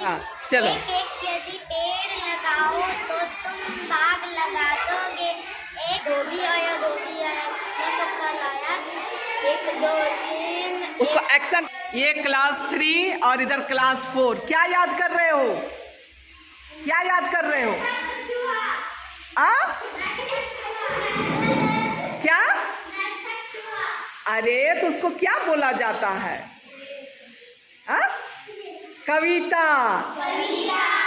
हाँ चलो। एक एक यदि पेड़ लगाओ तो तुम बाग लगा दोगे। एक दो भी आया मैं सबका लाया। एक दो तीन। उसको एक्शन। ये क्लास 3 और इधर क्लास 4। क्या याद कर रहे हो? क्या याद कर रहे हो? आ? क्या? अरे तो उसको क्या बोला जाता है? आ? कविता।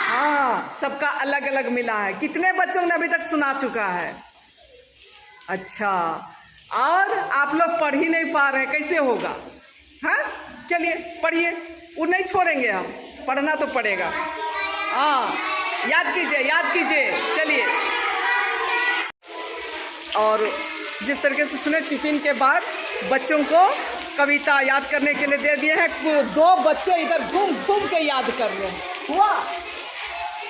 हाँ, सबका अलग अलग मिला है। कितने बच्चों ने अभी तक सुना चुका है? अच्छा, और आप लोग पढ़ ही नहीं पा रहे, कैसे होगा? हाँ चलिए पढ़िए, वो नहीं छोड़ेंगे हम, पढ़ना तो पड़ेगा। हाँ याद कीजिए चलिए। और जिस तरीके से सुने, टिफिन के बाद बच्चों को कविता याद करने के लिए दे दिए हैं। 2 बच्चे इधर घूम घूम के याद कर रहे हैं। हुआ?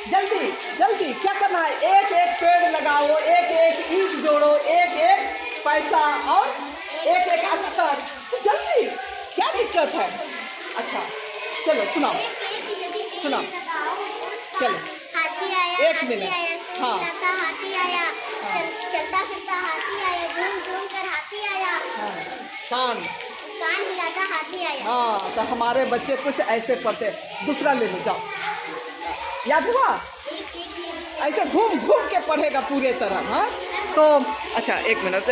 जल्दी क्या करना है? एक एक पेड़ लगाओ, एक एक ईंट जोड़ो, एक एक पैसा और एक एक अक्षर। जल्दी, क्या दिक्कत है? अच्छा चलो सुनाओ। चलो हाथी आया, एक मिनट। हाँ हाथी आया, चलता फिरता हाथी आया, घूम घूम कर हाथी आया, कान हिलाता हाथी आया। हाँ, तो हमारे बच्चे कुछ ऐसे पढ़ते। दूसरा ले लो, जाओ। याद हुआ? ऐसे घूम घूम के पढ़ेगा पूरे तरह। हाँ तो अच्छा, एक मिनट।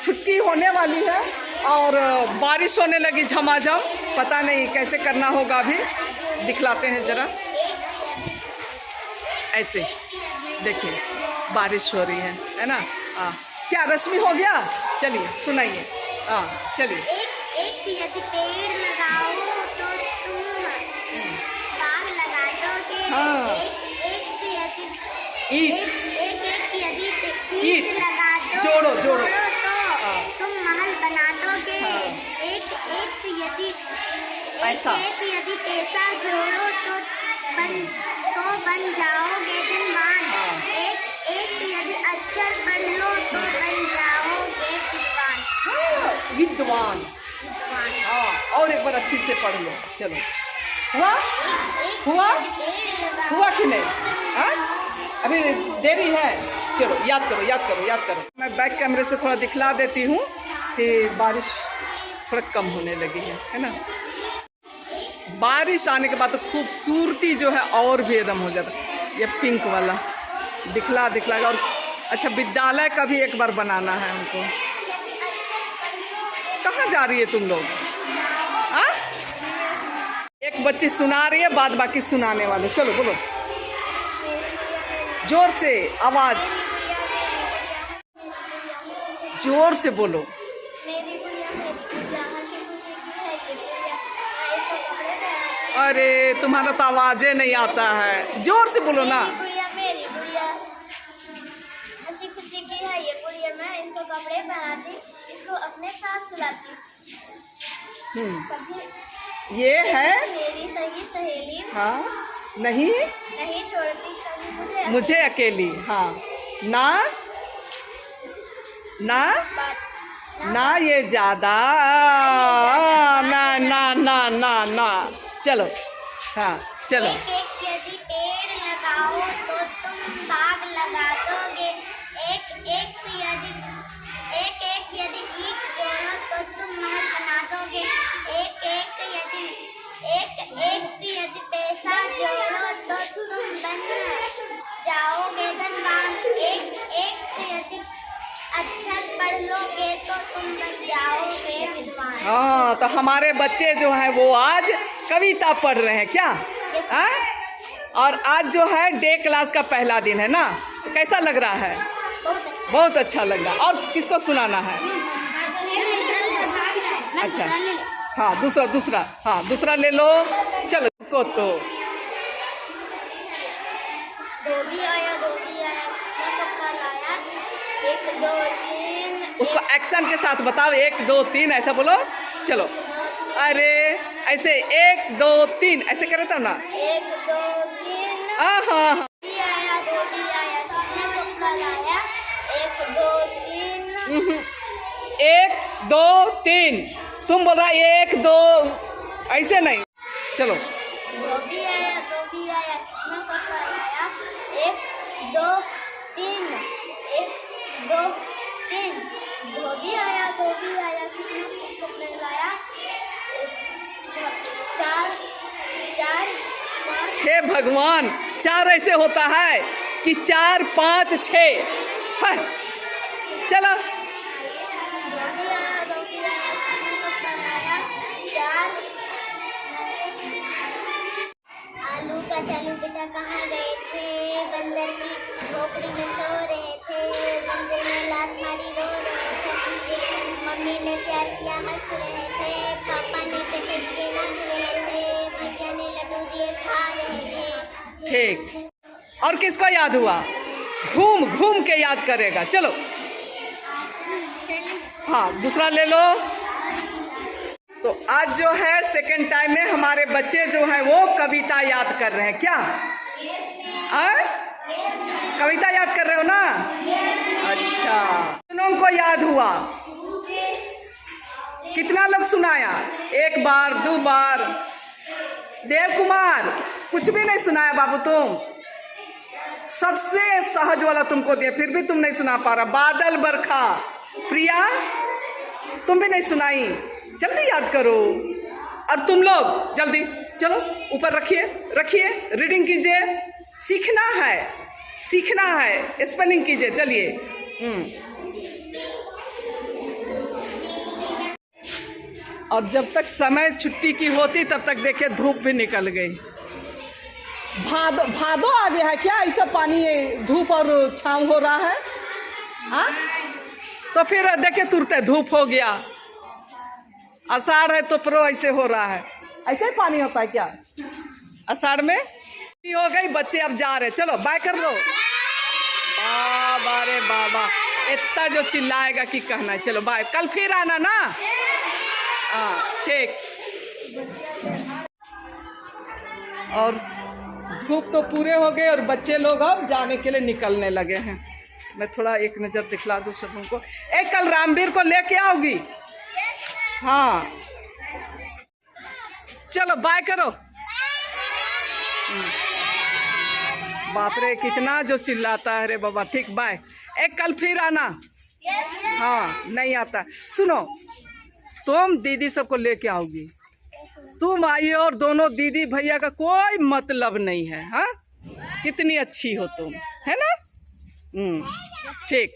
छुट्टी होने वाली है और बारिश होने लगी झमाझम। पता नहीं कैसे करना होगा, अभी दिखलाते हैं ज़रा। ऐसे देखिए, बारिश हो रही है ना? हाँ, क्या रश्मि हो गया? चलिए सुनाइए। हाँ चलिए। एक यदि पेड़ लगाओ तो तुम बाग लगा दोगे। हाँ। एक यदि ईंट ईंट लगा जोड़ो तो तुम महल बना दोगे। एक यदि ऐसा। एक यदि पैसा जोड़ो तो बन जाओगे धनवान। एक यदि अक्षर पढ़ लो तो बन जाओगे विद्वान। हाँ, और एक बार अच्छी से पढ़ लो। चलो, हुआ कि नहीं? हाँ अभी देरी है। चलो याद करो। मैं बैक कैमरे से थोड़ा दिखला देती हूँ कि बारिश थोड़ा कम होने लगी है ना? बारिश आने के बाद तो खूबसूरती जो है और भी एकदम हो जाता है। ये पिंक वाला दिखला। और अच्छा, विद्यालय का भी एक बार बनाना है हमको। कहाँ जा रही है तुम लोग? हाँ, एक बच्ची सुना रही है, बाद बाकी सुनाने वाले। चलो बोलो, जोर से आवाज, जोर से बोलो। अरे तुम्हारा तो आवाज़े नहीं आता है, जोर से बोलो ना। मेरी गुड़िया हंसी खुशी की है ये गुड़िया, मैं इनको कपड़े पहनाती, इसको अपने साथ सुलाती। ये है मेरी सही सहेली। हाँ, नहीं छोड़ती कभी मुझे अकेली। हाँ, ना ये ज्यादा, ना। चलो हाँ चलो। एक यदि पेड़ लगाओ तो तुम बाग लगा दोगे। एक यदि ईंट जोड़ो तो तुम महल बना दोगे। एक यदि पैसा जोड़ो तो तुम बन जाओगे धनवान। एक यदि अक्षर पढ़ लोगे तो तुम बन जाओगे विद्वान। हाँ, तो हमारे बच्चे जो हैं वो आज कविता पढ़ रहे हैं क्या? हाँ? और आज जो है डे क्लास का पहला दिन है ना, तो कैसा लग रहा है? बहुत अच्छा लग रहा है। और किसको सुनाना है? अच्छा हाँ, दूसरा ले लो। चलो को तो दो भी आया मैं सबका लाया। एक दो तीन। उसको एक्शन के साथ बताओ। 1 2 3 ऐसा बोलो। चलो, अरे ऐसे 1 2 3 ऐसे करे तब ना। 1 2 3। हाँ, दो भी आया मैं सबका लाया। 1 2 3। 1 2 3 तुम बोल रहा 1 2 ऐसे नहीं। चलो धोबी आया कितना कपड़ा लाया? 1 2 3 1 2 3 धोबी आया कितना कपड़े लाया? 4 4 5 हे भगवान, 4 ऐसे होता है कि 4 5 6 है। चलो धोबी आया कितना कपड़ा लाया? 4 आलू का चालू बेटा कहाँ गए थे? बंदर की झोपड़ी में सो रहे थे। बंदर ने लात मारी रो रहे थे। मम्मी ने प्यार किया हंस रहे थे। पापा ने कटक के नाच रहे थे। भैया ने लड्डू दिए खा रहे थे। ठीक। और किसको याद हुआ? घूम घूम के याद करेगा। चलो हाँ, दूसरा ले लो। तो आज जो है सेकंड टाइम में हमारे बच्चे जो हैं वो कविता याद कर रहे हैं। क्या कविता याद कर रहे हो ना? अच्छा, कितनों को याद हुआ? कितना लोग सुनाया? 1 बार 2 बार? देव कुमार कुछ भी नहीं सुनाया बाबू तुम। सबसे सहज वाला तुमको दिया, फिर भी तुम नहीं सुना पा रहा। बादल बरखा, प्रिया तुम भी नहीं सुनाई। जल्दी याद करो। और तुम लोग जल्दी चलो ऊपर रखिए रीडिंग कीजिए। सीखना है स्पेलिंग कीजिए। चलिए और जब तक समय छुट्टी की होती तब तक देखिए धूप भी निकल गई। भादो आ गया है क्या? ऐसा पानी धूप और छाँव हो रहा है। हाँ, तो फिर देखिए तुरंत धूप हो गया। आषाढ़ है तो प्रो ऐसे हो रहा है। ऐसे ही पानी होता है क्या आषाढ़ में? हो गई, बच्चे अब जा रहे। चलो बाय कर दो। बाबा रे बाबा, इतना जो चिल्लाएगा कि कहना है। चलो बाय, कल फिर आना ना। हाँ ठीक। और धूप तो पूरे हो गए और बच्चे लोग अब जाने के लिए निकलने लगे हैं। मैं थोड़ा एक नज़र दिखला दूँ सबों को। कल रामवीर को लेके आओगी? हाँ चलो बाय करो। बाप रे कितना जो चिल्लाता है रे बाबा। ठीक बाय। कल फिर आना। हाँ नहीं आता। सुनो, तुम दीदी सबको लेके आओगी। तुम आई और दोनों दीदी भैया का कोई मतलब नहीं है। हाँ कितनी अच्छी हो तुम, है ना? ठीक।